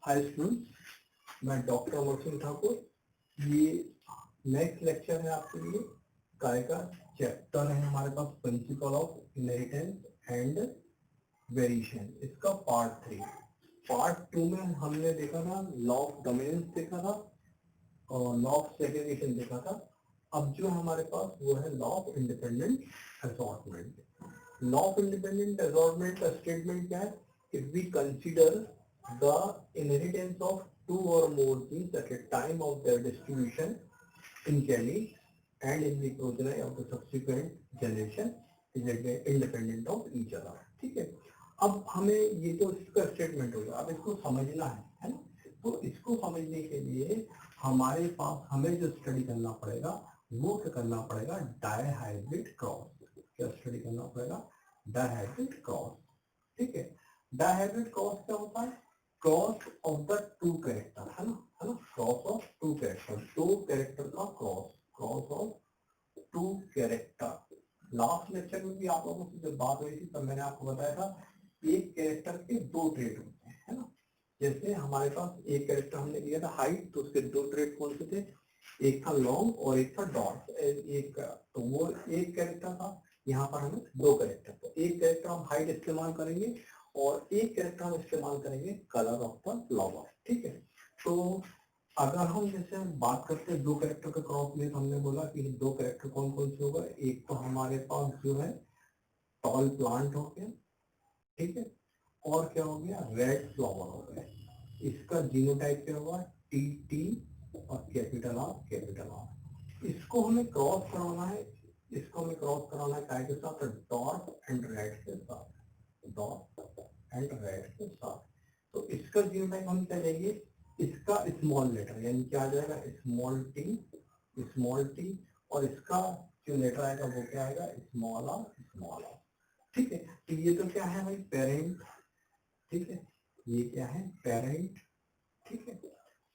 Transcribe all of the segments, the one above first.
Hi students, मैं doctor Amar Singh Thakur. ये next lecture है आपके लिए। काय का चैप्टर है हमारे पास principle of inheritance and variation, इसका पार्ट 3। पार्ट 2 में हमने देखा था लॉ ऑफ डोमिनेंस देखा था और लॉ ऑफ सेग्रीगेशन देखा था। अब जो हमारे पास वो है law of independent assortment. Law of independent assortment का स्टेटमेंट क्या है? If we consider the inheritance of two or more genes at a time of their distribution in gametes and in the progeny of the subsequent generation is independent of each other। ठीक है, अब हमें ये तो इसका statement हो गया, अब इसको समझना है ना। तो इसको समझने के लिए हमारे पास हमें जो स्टडी करना पड़ेगा वो क्या करना पड़ेगा? Dihybrid cross. क्या स्टडी करना पड़ेगा? Dihybrid cross. ठीक है, डायहाइब्रिड क्रॉस क्या होता है? Cross of the two character, है ना, क्रॉस ऑफ टू कैरेक्टर, दो कैरेक्टर का cross, cross of two character. Last lecture में भी आप लोगों से जब बात हुई थी तब मैंने आपको बताया था एक कैरेक्टर के दो ट्रेट होते हैं, है ना। जैसे हमारे पास एक कैरेक्टर हमने लिया था हाइट, तो उसके दो ट्रेट कौन से थे? एक था लॉन्ग और एक था डॉट। एक तो वो एक कैरेक्टर था, यहाँ पर हमें दो कैरेक्टर, तो एक कैरेक्टर हम हाइट इस्तेमाल करेंगे और एक कैरेक्टर हम इस्तेमाल करेंगे कलर ऑफ द फ्लावर। ठीक है, तो अगर हम जैसे बात करते हैं दो कैरेक्टर का क्रॉस में, तो हमने बोला कि दो कैरेक्टर कौन कौन से होगा। एक तो हमारे पास जो है टॉल प्लांट हो गया, ठीक है, और क्या हो गया? रेड फ्लावर हो गया। इसका जीनोटाइप क्या होगा? टी टी और कैपिटल आर। इसको हमें क्रॉस कराना है, इसको हमें क्रॉस कराना है काय के साथ? डॉट एंड रेड के साथ, डॉट एंड रेड के साथ। तो इसका जीनोटाइप हम क्या लेंगे? इसका स्मॉल लेटर यानी क्या आ जाएगा? स्मॉल टी, और इसका जो लेटर आएगा वो क्या आएगा? Small R. ठीक है, तो ये तो क्या है भाई? पेरेंट। ठीक है, ये क्या है? पेरेंट। ठीक है,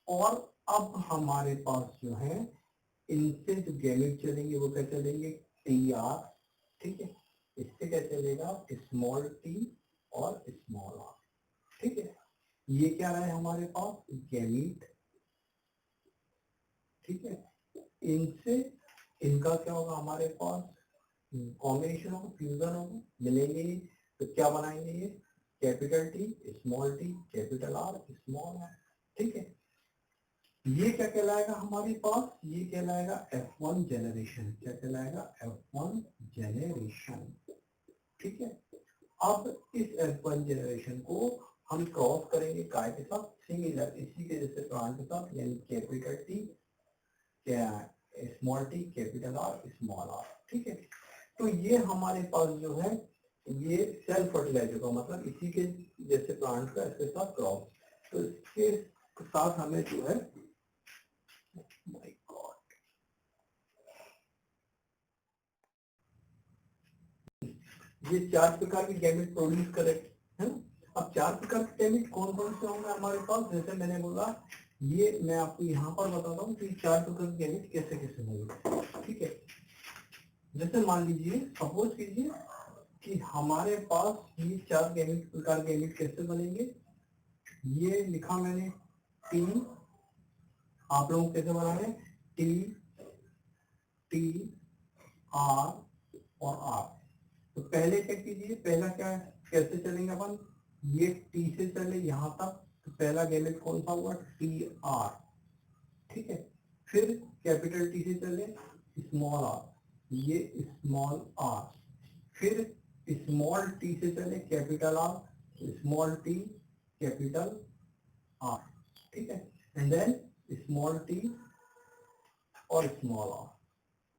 और अब हमारे पास जो है इनसे जो गैमेट चलेंगे वो क्या चलेंगे? T R. ठीक है, इससे क्या चलेगा? स्मॉल टी और स्मॉल आर। ठीक है, ये क्या रहा है हमारे पास? गैमीट। ठीक है, इनसे इनका क्या होगा हमारे पास? कॉम्बिनेशन होगा, फ्यूजन होगा, मिलेंगे। तो क्या बनाएंगे? ये capital T small T capital R small R. ठीक है, ये क्या कहलाएगा हमारे पास? ये कहलाएगा F1 जेनरेशन। क्या कहलाएगा? F1 generation. ठीक है, अब इस F1 जेनरेशन को हम क्रॉस करेंगे काय के साथ? सिमिलर इसी के जैसे प्लांट के साथ, यानी कैपिटल टी क्या small T capital R small R. ठीक है, तो ये हमारे पास जो है ये सेल्फ फर्टिलाइज होगा, मतलब इसी के जैसे प्लांट का इसके साथ क्रॉस। तो इसके साथ हमें जो है माय गॉड, ये चार प्रकार के गैमेट प्रोड्यूस करे, है ना। अब चार प्रकार के गैमेट कौन कौन से होंगे हमारे पास? जैसे मैंने बोला, ये मैं आपको यहाँ पर बताता हूँ कि चार प्रकार के गैमेट कैसे कैसे होंगे। ठीक है, जैसे मान लीजिए, सपोज कीजिए कि हमारे पास ये चार गैमेट प्रकार के गैमेट कैसे बनेंगे। ये लिखा मैंने टी, आप लोग कैसे बना रहे? टी टी आर और आर। तो पहले क्या कीजिए, पहला क्या है, कैसे चलेंगे अपन? ये टी से चले यहां तक, तो पहला गैमेट कौन सा हुआ? T R. ठीक है, फिर कैपिटल टी से चले स्मॉल आर, ये स्मॉल आर। फिर स्मॉल टी से चले capital R, small T capital are. ठीक है, एंड देन स्मॉल टी और स्मॉल आर।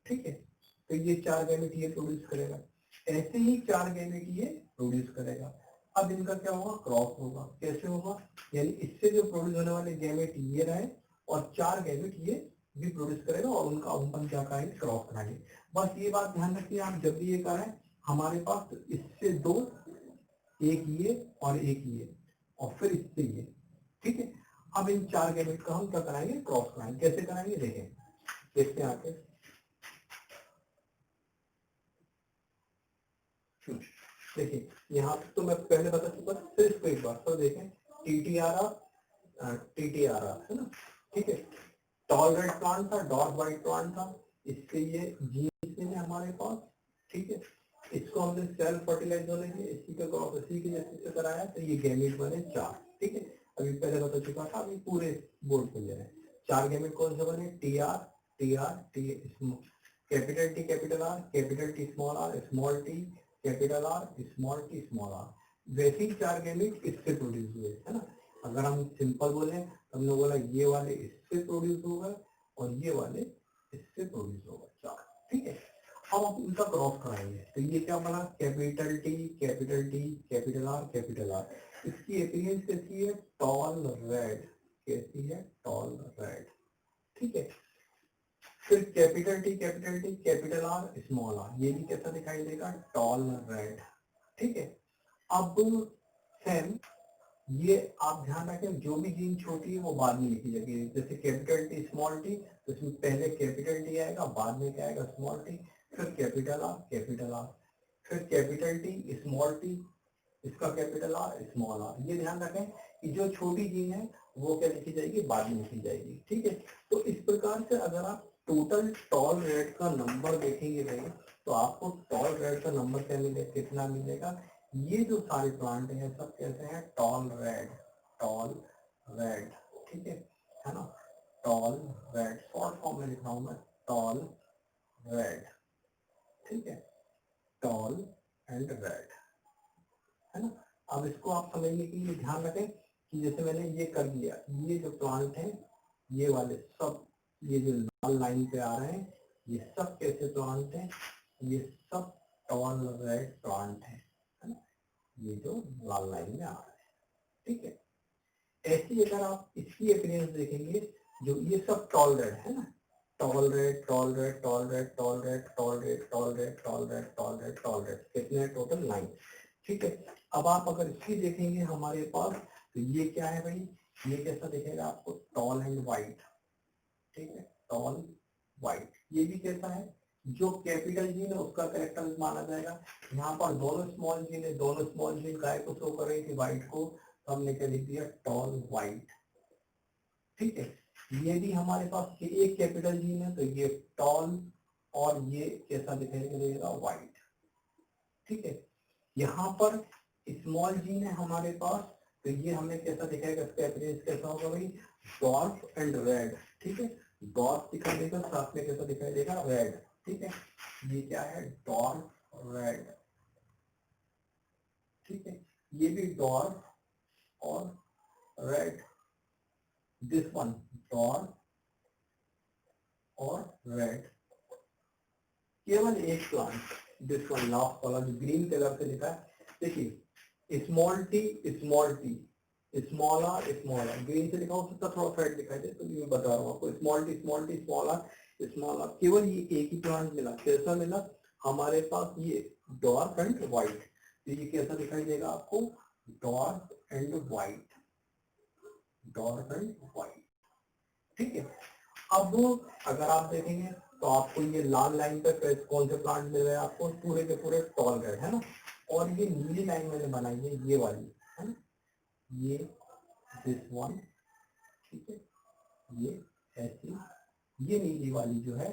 ठीक है, तो ये चार गैमेट ये प्रोड्यूस करेगा। ऐसे ही चार गैमेट ये प्रोड्यूस करेगा। अब इनका क्या होगा? क्रॉस होगा। कैसे होगा? यानी इससे जो प्रोड्यूस होने वाले गैमेट ये रहे और चार गैमेट ये भी प्रोड्यूस करेगा और उनका अपन क्या करेंगे? क्रॉस कराएंगे। बस ये बात ध्यान रखिए आप, जब भी ये करें हमारे पास, तो इससे दो, एक ये और एक ये, और फिर इससे ये। ठीक है, अब इन चार गैमेट का हम क्या कराएंगे? क्रॉस कराएंगे। कैसे कराएंगे देखें, देखते हैं आके। देखिए यहाँ तो मैं पहले बता चुका, फिर इसको एक बार तो देखें। T T R R TTRR है ना, ठीक है। टॉल रेड प्लांट था, डॉर्फ व्हाइट प्लांट था, इसके ये जीन है हमारे पास, ठीक है। इसको हमने सेल्फ फर्टिलाइज होने के इसी का क्रॉस इसी के जैसे से कराया, तो ये गैमेट बने 4, ठीक है। अभी पहले बता चुका था, अभी पूरे बोर्ड पे ले रहे हैं। 4 गैमेट कौन से बने? TR, TR, T, capital T, capital R, capital T, small r, small t, capital R, small t, small r। वैसे ही 4 गैमेट इससे प्रोड्यूस हुए, है ना। अगर हम सिंपल बोले तो हमने बोला ये वाले इससे प्रोड्यूस होगा और ये वाले इससे प्रोड्यूस होगा, 4, ठीक है। अब आप उनका क्रॉस कराएंगे तो ये क्या बना? Capital T, capital T, capital R, capital R। इसकी अपीयरेंस कैसी है? Tall red. कैसी है? टॉल रेड, ठीक है। फिर capital T, capital T, capital R, small r, ये भी कैसा दिखाई देगा? टॉल रेड, ठीक है। अब सेम ये आप ध्यान रखें, जो भी जीन छोटी है वो बाद में लिखी जाएगी। जैसे कैपिटल T, स्मॉल t, तो इसमें पहले कैपिटल T आएगा, बाद में क्या आएगा? स्मॉल t, फिर कैपिटल R, कैपिटल R, फिर कैपिटल T, स्मॉल t, इसका कैपिटल R, स्मॉल r। ये ध्यान रखें कि जो छोटी जीन है वो क्या लिखी जाएगी? बाद में लिखी जाएगी, ठीक है। तो इस प्रकार से अगर आप टोटल टॉल रेड का नंबर देखेंगे भाई, तो आपको टॉल रेड का नंबर क्या मिलेगा? कितना मिलेगा? ये जो सारे प्लांट हैं सब कैसे हैं? टॉल रेड, टॉल रेड, ठीक है ना। टॉल रेड शॉर्ट फॉर्म में लिख रहा हूं मैं, टॉल रेड, ठीक है। टॉल एंड रेड, है ना। अब इसको आप समझने के लिए ध्यान रखें कि जैसे मैंने ये कर दिया, ये जो प्लांट है ये वाले सब, ये जो लाल लाइन पे आ रहे हैं ये सब कैसे प्लांट हैं? ये सब टॉल रेड प्लांट है ना, ये जो लाल लाइन में आ रहा है, ठीक है। ऐसी अगर आप इसकी अपीयरेंस देखेंगे, जो ये सब टॉल रेड है ना, tall red, tall red, tall red, tall red, tall red, tall red, tall red, tall red, tall red, कितने टोटल? 9, ठीक है। अब आप अगर इसकी देखेंगे हमारे पास, तो ये क्या है भाई? ये कैसा दिखेगा आपको? टॉल एंड व्हाइट, ठीक है। टॉल व्हाइट, ये भी कैसा है? जो कैपिटल जीन है उसका कैरेक्टर माना जाएगा। यहाँ पर दोनों स्मॉल जीन है, दोनों स्मॉल जीन काय को शो कर रही थी? व्हाइट को, तो हमने क्या लिख दिया? टॉल व्हाइट, ठीक है। ये भी हमारे पास एक कैपिटल जीन है, तो ये टॉल और ये कैसा दिखाई देगा? व्हाइट, ठीक है। यहाँ पर स्मॉल जीन है हमारे पास, तो ये हमें कैसा दिखाएगा? इसका अपीयरेंस कैसा होगा भाई? डॉर्फ एंड रेड, ठीक है। डॉर्फ दिखाई देगा, साथ में कैसा दिखाई देगा? रेड, ठीक है। ये क्या है? डॉर्फ रेड, ठीक है। ये भी डॉर्फ और रेड, दिस वन डॉर्फ और रेड। केवल एक प्लांट, दिस वन लास्ट वाला जो ग्रीन कलर से लिखा है, देखिए small T, small T, small R, small R, green से लिखा हो सकता थोड़ा फेड दिखाई दे, तो मैं बता रहा हूँ आपको। Small T, small T, small R, small R, केवल ये एक ही प्लांट मिला। कैसा मिला हमारे पास? ये डॉर्फ एंड व्हाइट, तो ये कैसा दिखाई देगा आपको? Dwarf and white, dwarf and white, ठीक है। अब अगर आप देखेंगे तो आपको ये लाल लाइन पे कौन से प्लांट मिल रहे हैं? आपको पूरे के पूरे टॉल रेड, है ना। और ये नीली लाइन मैंने बनाई है ये वाली, है ना, ये दिस वन, ठीक है। ये ऐसी, ये नीली वाली जो है,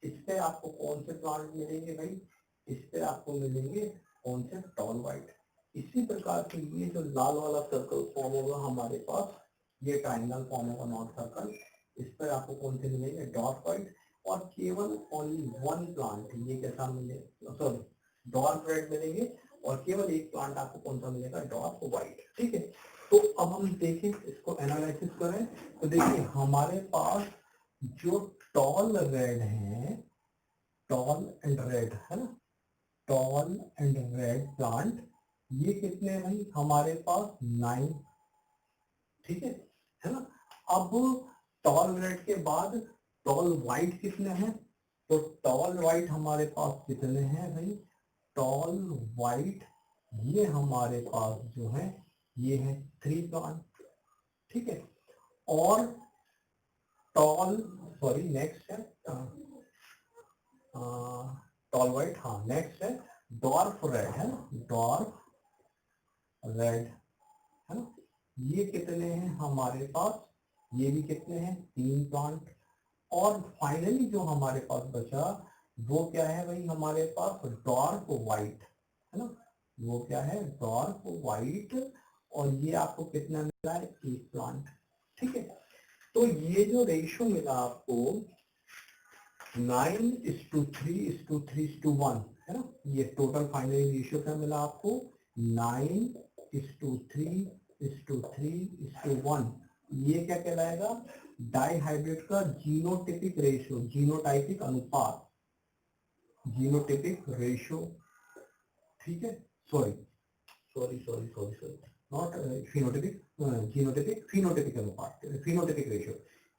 इस पे आपको कौन से प्लांट मिलेंगे भाई? इस पे आपको मिलेंगे कौन से? Tall white. इसी प्रकार से ये जो लाल वाला सर्कल फॉर्म होगा हमारे पास, ये ट्राइंगल फॉर्म होगा, नॉट सर्कल, इस पर आपको कौन से मिलेंगे? Dwarf white. और केवल ओनली वन प्लांट, ये कैसा मिले? सॉरी, डॉर्फ रेड मिलेंगे, और केवल एक प्लांट आपको कौन सा मिलेगा? डॉर्फ व्हाइट, ठीक है। तो अब हम देखें, इसको एनालिसिस करें, तो देखिए हमारे पास जो टॉल रेड है, टॉल एंड रेड, है ना, टॉल एंड रेड प्लांट, ये कितने हैं भाई? हमारे पास 9, ठीक है ना। अब टॉल रेड के बाद टॉल व्हाइट कितने हैं? तो टॉल व्हाइट हमारे पास कितने हैं भाई? टॉल व्हाइट ये हमारे पास जो है ये है 3 प्लांट, ठीक है। और टॉल, सॉरी नेक्स्ट है टॉल व्हाइट, हाँ नेक्स्ट है डॉर्फ रेड, है ना, डॉर्फ रेड, है ना। ये कितने हैं हमारे पास, ये भी कितने हैं 3 प्लांट। और फाइनली जो हमारे पास बचा वो क्या है भाई, हमारे पास डार्क व्हाइट है ना, वो क्या है डार्क व्हाइट। और ये आपको कितना मिला है 1 प्लांट। ठीक है, तो ये जो रेशियो मिला आपको 9:3:3:1 है ना, ये टोटल फाइनल रेशियो क्या मिला आपको 9:3:3:1। ये क्या कहलाएगा, डाइहाइब्रिड का जीनोटिपिक रेशियो, जीनोटाइपिक अनुपात, जीनोटिपिक रेशियो। ठीक है, sorry sorry sorry sorry sorry not phenotypic, genotypic phenotypic अनुपात, फिनोटिपिक रेशियो,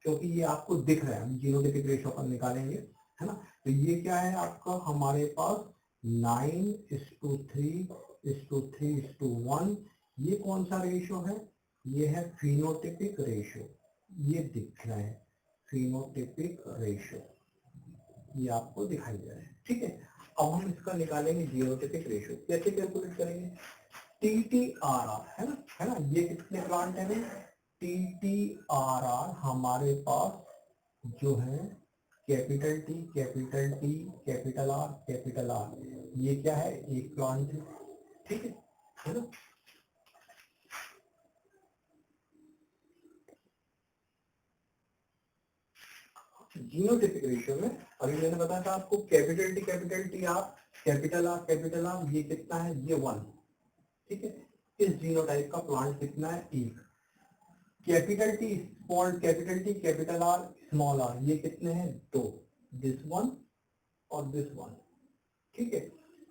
क्योंकि ये आपको दिख रहा है, हम जीनोटिपिक रेशियो पर निकालेंगे है ना। तो ये क्या है आपका हमारे पास 9:3:3:1। ये कौन सा रेशियो है, ये है फिनोटिपिक रेशियो, ये दिख रहा है फिनोटिपिक रेशियो, ये आपको दिखाई दे रहा है। ठीक है, अब हम इसका निकालेंगे जीनोटिपिक रेशियो, कैसे कैलकुलेट करेंगे, TTRR है ना, ये कितने प्लांट है, TTRR हमारे पास जो है capital T capital T capital R capital R, ये क्या है 1 प्लांट है। ठीक है ना। जीनोटिपिक रेशियो में अभी मैंने बताया था आपको capital T R capital R ये कितना है, ये 1। ठीक है, इस जीनोटाइप का प्लांट कितना है 1। Capital T small capital T capital R small r, ये कितने हैं 2, दिस वन और दिस वन। ठीक है,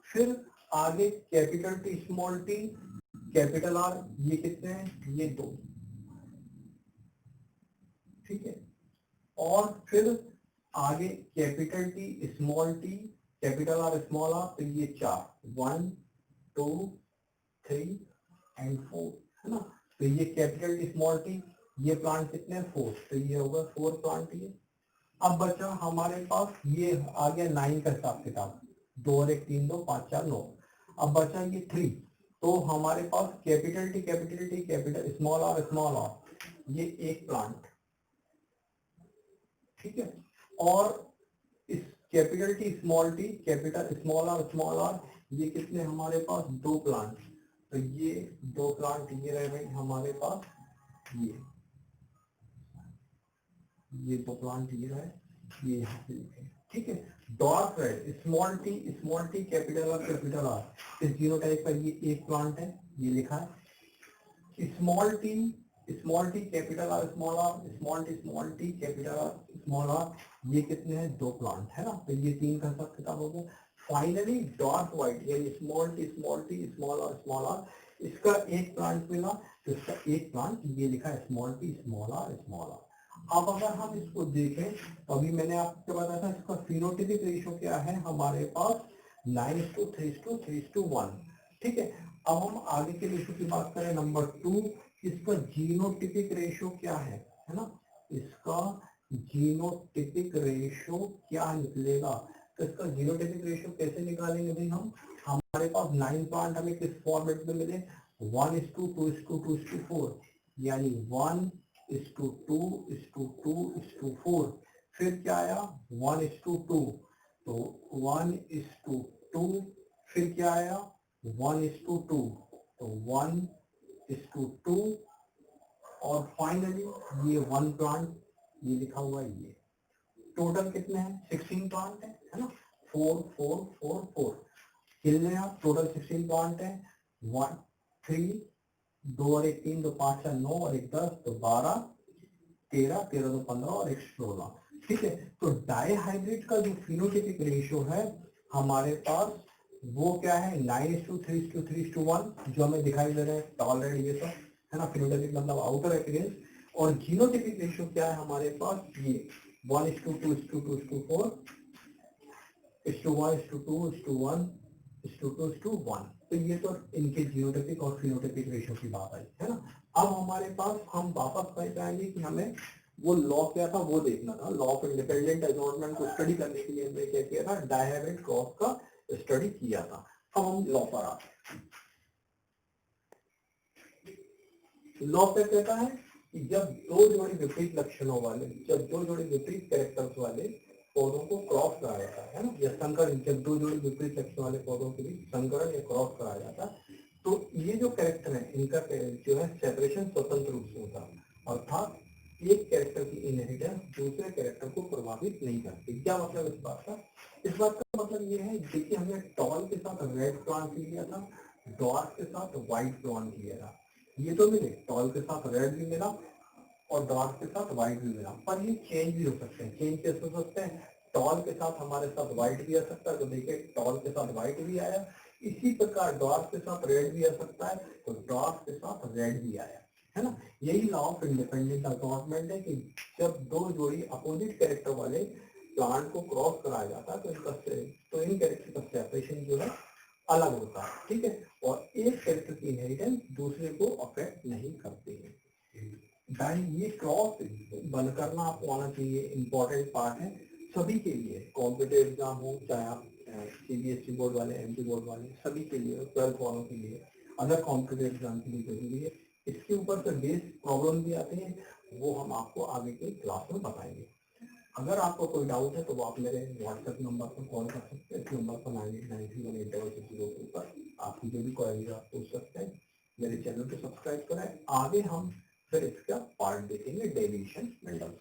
फिर आगे capital T small t capital R, ये कितने हैं, ये 2। ठीक है, और फिर आगे capital T small t capital R small r, तो ये 4, 1 2 3 एंड 4 है ना। तो ये कैपिटल T स्मॉल t, ये प्लांट कितने 4, तो ये होगा 4 प्लांट ये। अब बचा हमारे पास ये आ गया 9 का हिसाब किताब, 2 और 1 3 2 5 4 9। अब बचा ये 3, तो हमारे पास capital T capital small r ये 1 प्लांट। ठीक है, और इस capital T capital small r ये कितने हमारे पास 2 प्लांट। तो ये 2 प्लांट ये रह गए हमारे पास, ये 2 प्लांट ये रहे, ये यहाँ पे लिखे। ठीक है, dot red small T capital R, इस जीनोटाइप का ये 1 प्लांट है, ये लिखा है। Small T capital R small T capital R small r, ये कितने हैं 2 प्लांट है ना। तो ये 3 का हिसाब किताब हो गया। फाइनली डार्क व्हाइट यानी स्मॉल टी स्मॉल r, इसका 1 प्लांट मिला, तो इसका 1 प्लांट ये लिखा है स्मॉल r। अब अगर हम इसको देखें तो अभी मैंने आपको बताया था इसका फिनोटिपिक रेशियो क्या है हमारे पास 9:3:3:1। ठीक है, अब हम आगे के रेशियो की बात करें नंबर 2, इसका जीनोटिपिक रेशियो क्या है ना, इसका जीनोटिपिक रेशियो क्या निकलेगा। तो इसका जीनोटिपिक रेशियो कैसे निकालेंगे भाई हम, हमारे पास 9 प्लांट हमें किस फॉर्मेट में मिले 1:2:2:4, यानी 1:2:2:4। फिर क्या आया 1:2, तो 1:2, फिर क्या आया 1:2, तो 1:2, और फाइनली ये 1 प्लांट ये लिखा हुआ है। ये टोटल कितने हैं 16 प्लांट है ना, 4 4 4 4 कितने आप टोटल 16 प्लांट है, 1 3 2 और 1 3 2 5 4 9 और 1 10, तो 12 13 13 2 15 और 1 16। ठीक है, तो डाइहाइब्रिड का जो फिनोटिपिक रेशियो है हमारे पास वो क्या है 9:3:3:1, जो हमें दिखाई दे रहा है टॉल रेड ये सब है ना, फिनोटिपिक मतलब आउटर अपीयरेंस। और जीनोटिपिक रेशियो क्या है हमारे पास, ये 1:2:2:4:1:1:2:1, तो ये तो इनके जीनोटिपिक और फिनोटिपिक रेशियो की बात आई है ना। अब हमारे पास हम वापस पहुंच जाएंगे कि हमें वो लॉ क्या था वो देखना था, लॉ ऑफ इंडिपेंडेंट असॉर्टमेंट को स्टडी करने के लिए हमने क्या किया था, डायहाइब्रिड क्रॉस का स्टडी किया था। अब हम लॉ पर आते हैं। लॉ क्या कहता है कि जब दो जोड़ी विपरीत लक्षणों वाले, जब दो जोड़ी विपरीत कैरेक्टर्स वाले पौधों को क्रॉस करा जाता है ना, या संकरण, जब दो जोड़ी विपरीत लक्षण वाले पौधों के बीच संकरण या क्रॉस करा जाता है, तो ये जो कैरेक्टर है इनका जो है सेपरेशन स्वतंत्र रूप से होता है, अर्थात एक कैरेक्टर की इनहेरिटेंस दूसरे कैरेक्टर को प्रभावित नहीं करती। क्या मतलब इस बात का? इस बात का मतलब ये है, देखिए हमने टॉल के साथ रेड प्लांट लिया था, डॉर्फ के साथ व्हाइट प्लांट लिया था, ये तो मिले, टॉल के साथ रेड भी मिला और डॉर्फ के साथ व्हाइट भी मिला, पर ये चेंज भी हो सकते हैं। चेंज कैसे हो सकते हैं? टॉल के साथ हमारे साथ व्हाइट भी आ सकता है, तो देखिए टॉल के साथ व्हाइट भी आया, इसी प्रकार डॉर्फ के साथ रेड भी आ सकता है, तो डॉर्फ के साथ रेड भी आया, है ना। यही लॉ ऑफ इंडिपेंडेंट असॉर्टमेंट है कि जब दो जोड़ी अपोजिट कैरेक्टर वाले प्लांट को क्रॉस कराया जाता है, तो इन कैरेक्टर का सेपरेशन जो है अलग होता है, ठीक है, और एक कैरेक्टर की इनहेरिटेंस दूसरे को अफेक्ट नहीं करती है। ये क्रॉस बंद करना आपको आना चाहिए, इम्पोर्टेंट पार्ट है सभी के लिए, कॉम्पिटेटिव एग्जाम हो, चाहे आप सीबीएसई बोर्ड वाले, एमपी बोर्ड वाले, सभी के लिए, 12th वालों के लिए, अदर कॉम्पिटेटिव एग्जाम के लिए जरूरी है। इसके ऊपर से बेस प्रॉब्लम भी आते हैं, वो हम आपको आगे के क्लास में बताएंगे। अगर आपको कोई डाउट है तो वो आप मेरे व्हाट्सएप नंबर पर कॉल कर सकते हैं, इस नंबर पर 9931886602 पर आपकी जो भी क्वेरी आप पूछ सकते हैं। मेरे चैनल को सब्सक्राइब करें, आगे हम फिर इसका पार्ट देखेंगे डेविएशन मेंडल।